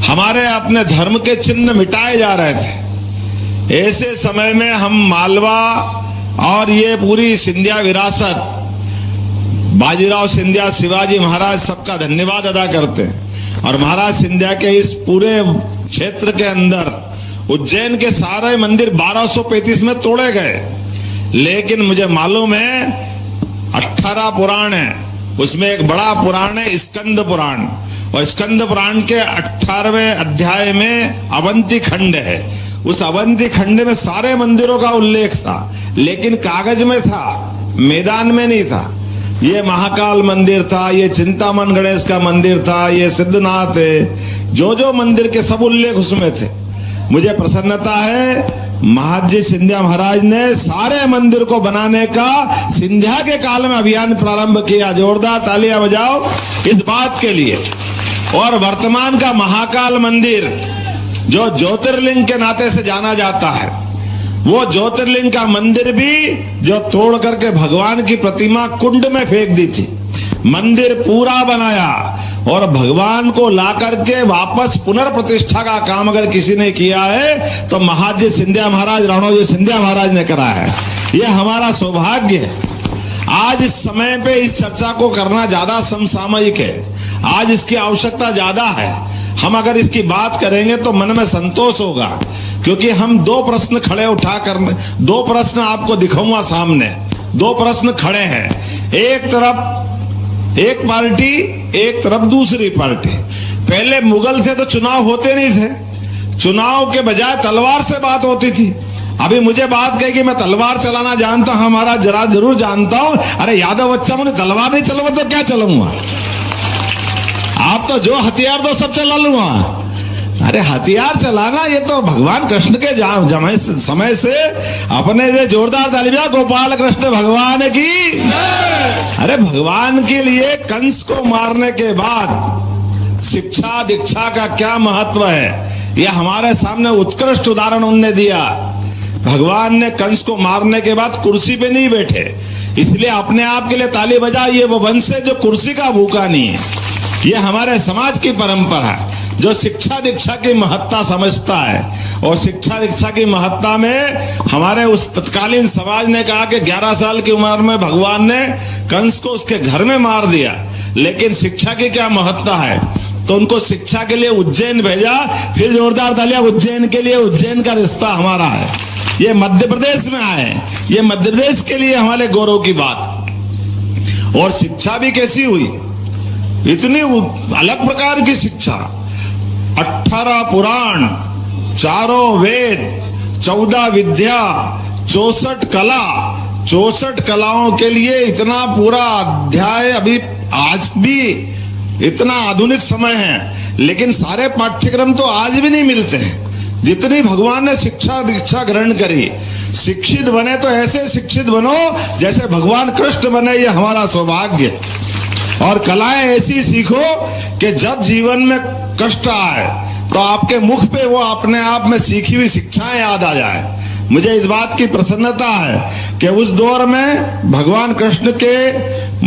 हमारे अपने धर्म के चिन्ह मिटाए जा रहे थे। ऐसे समय में हम मालवा और ये पूरी सिंधिया विरासत, बाजीराव सिंधिया, शिवाजी महाराज, सबका धन्यवाद अदा करते हैं। और महाराज सिंधिया के इस पूरे क्षेत्र के अंदर उज्जैन के सारे मंदिर 1235 में तोड़े गए, लेकिन मुझे मालूम है 18 पुराण है, उसमें एक बड़ा पुराण है स्कंद पुराण, और स्कंद पुराण के 18वें अध्याय में अवंती खंड है। उस अवंती खंड में सारे मंदिरों का उल्लेख था, लेकिन कागज में था, मैदान में नहीं था। ये महाकाल मंदिर था, ये चिंतामन गणेश का मंदिर था, ये सिद्धनाथ है, जो मंदिर के सब उल्लेख उसमें थे। मुझे प्रसन्नता है महाजी सिंधिया महाराज ने सारे मंदिर को बनाने का सिंधिया के काल में अभियान प्रारंभ किया। जोरदार तालियां बजाओ इस बात के लिए। और वर्तमान का महाकाल मंदिर जो ज्योतिर्लिंग के नाते से जाना जाता है, वो ज्योतिर्लिंग का मंदिर भी जो तोड़ करके भगवान की प्रतिमा कुंड में फेंक दी थी, मंदिर पूरा बनाया और भगवान को ला करके वापस पुनर्प्रतिष्ठा का काम अगर किसी ने किया है तो महाजी सिंधिया महाराज, रणोजी सिंधिया महाराज ने करा है। यह हमारा सौभाग्य है। आज इस समय पे इस चर्चा को करना ज्यादा समसामयिक है, आज इसकी आवश्यकता ज्यादा है। हम अगर इसकी बात करेंगे तो मन में संतोष होगा, क्योंकि हम दो प्रश्न खड़े उठा कर, दो प्रश्न आपको दिखाऊंगा सामने। दो प्रश्न खड़े हैं, एक तरफ एक पार्टी, एक तरफ दूसरी पार्टी। पहले मुगल थे तो चुनाव होते नहीं थे, चुनाव के बजाय तलवार से बात होती थी। अभी मुझे बात कही कि मैं तलवार चलाना जानता हूं, हमारा जरूर जानता हूं। अरे यादव बच्चा, मुझे तलवार नहीं चलाऊंगा तो क्या चलाऊंगा? आप तो जो हथियार दो सब चला लूंगा। अरे हथियार चलाना ये तो भगवान कृष्ण के समय से अपने जो जोरदार तालियां गोपाल कृष्ण भगवान की। अरे भगवान के लिए कंस को मारने के बाद शिक्षा दीक्षा का क्या महत्व है, यह हमारे सामने उत्कृष्ट उदाहरण उनने दिया। भगवान ने कंस को मारने के बाद कुर्सी पे नहीं बैठे, इसलिए अपने आप के लिए ताली बजाइए। वो वंश है जो कुर्सी का भूखा नहीं है। ये हमारे समाज की परंपरा है जो शिक्षा दीक्षा की महत्ता समझता है। और शिक्षा दीक्षा की महत्ता में हमारे उस तत्कालीन समाज ने कहा कि 11 साल की उम्र में भगवान ने कंस को उसके घर में मार दिया, लेकिन शिक्षा की क्या महत्ता है, तो उनको शिक्षा के लिए उज्जैन भेजा। फिर जोरदार तालियां उज्जैन के लिए। उज्जैन का रिश्ता हमारा है, ये मध्य प्रदेश में आए, ये मध्य प्रदेश के लिए हमारे गौरव की बात। और शिक्षा भी कैसी हुई, इतनी अलग प्रकार की शिक्षा। 18 पुराण, 4 वेद, 14 विद्या, 64 कला, 64 कलाओं के लिए इतना पूरा अध्याय। अभी आज भी इतना आधुनिक समय है, लेकिन सारे पाठ्यक्रम तो आज भी नहीं मिलते हैं जितनी भगवान ने शिक्षा दीक्षा ग्रहण करी। शिक्षित बने तो ऐसे शिक्षित बनो जैसे भगवान कृष्ण बने, ये हमारा सौभाग्य। और कलाएं ऐसी सीखो कि जब जीवन में कष्ट आए तो आपके मुख पे वो अपने आप में सीखी हुई शिक्षाएं याद आ जाए। मुझे इस बात की प्रसन्नता है कि उस दौर में भगवान कृष्ण के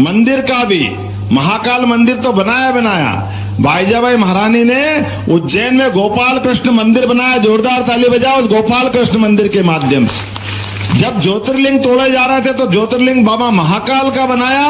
मंदिर का भी, महाकाल मंदिर तो बनाया, बाईजाबाई महारानी ने उज्जैन में गोपाल कृष्ण मंदिर बनाया। जोरदार ताली बजाओ उस गोपाल कृष्ण मंदिर के माध्यम से। जब ज्योतिर्लिंग तोड़े जा रहे थे तो ज्योतिर्लिंग बाबा महाकाल का बनाया,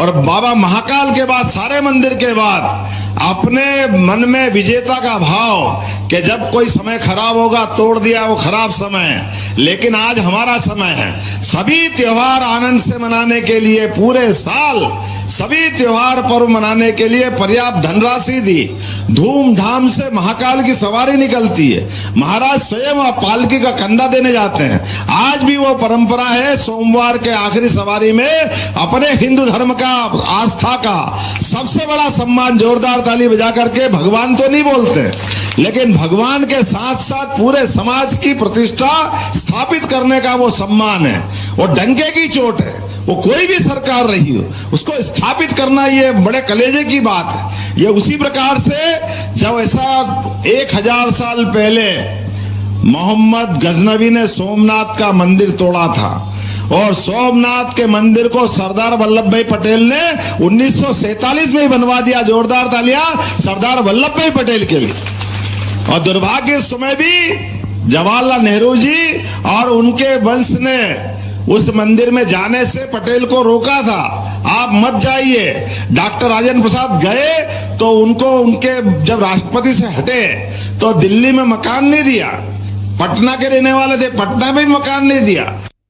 और बाबा महाकाल के बाद सारे मंदिर के बाद अपने मन में विजेता का भाव कि जब कोई समय खराब होगा तोड़ दिया, वो खराब समय है, लेकिन आज हमारा समय है। सभी त्योहार आनंद से मनाने के लिए, पूरे साल सभी त्योहार पर्व मनाने के लिए पर्याप्त धनराशि दी, धूमधाम से महाकाल की सवारी निकलती है। महाराज स्वयं पालकी का कंधा देने जाते हैं। आज भी वो परंपरा है, सोमवार के आखिरी सवारी में अपने हिंदू धर्म का, आस्था का सबसे बड़ा सम्मान जोरदार ताली बजा करके, भगवान तो नहीं बोलते, लेकिन भगवान के साथ साथ पूरे समाज की प्रतिष्ठा स्थापित करने का वो सम्मान है। वो डंके की चोट है, वो कोई भी सरकार रही हो, उसको स्थापित करना ये बड़े कलेजे की बात है। ये उसी प्रकार से जब ऐसा 1000 साल पहले मोहम्मद गजनवी ने सोमनाथ का मंदिर तोड़ा था, और सोमनाथ के मंदिर को सरदार वल्लभ भाई पटेल ने 1947 में ही बनवा दिया। जोरदार तालियां सरदार वल्लभ भाई पटेल के लिए। और दुर्भाग्य इस समय भी जवाहरलाल नेहरू जी और उनके वंश ने उस मंदिर में जाने से पटेल को रोका था, आप मत जाइए। डॉक्टर राजेंद्र प्रसाद गए तो उनको उनके जब राष्ट्रपति से हटे तो दिल्ली में मकान नहीं दिया, पटना के रहने वाले थे, पटना में भी मकान नहीं दिया।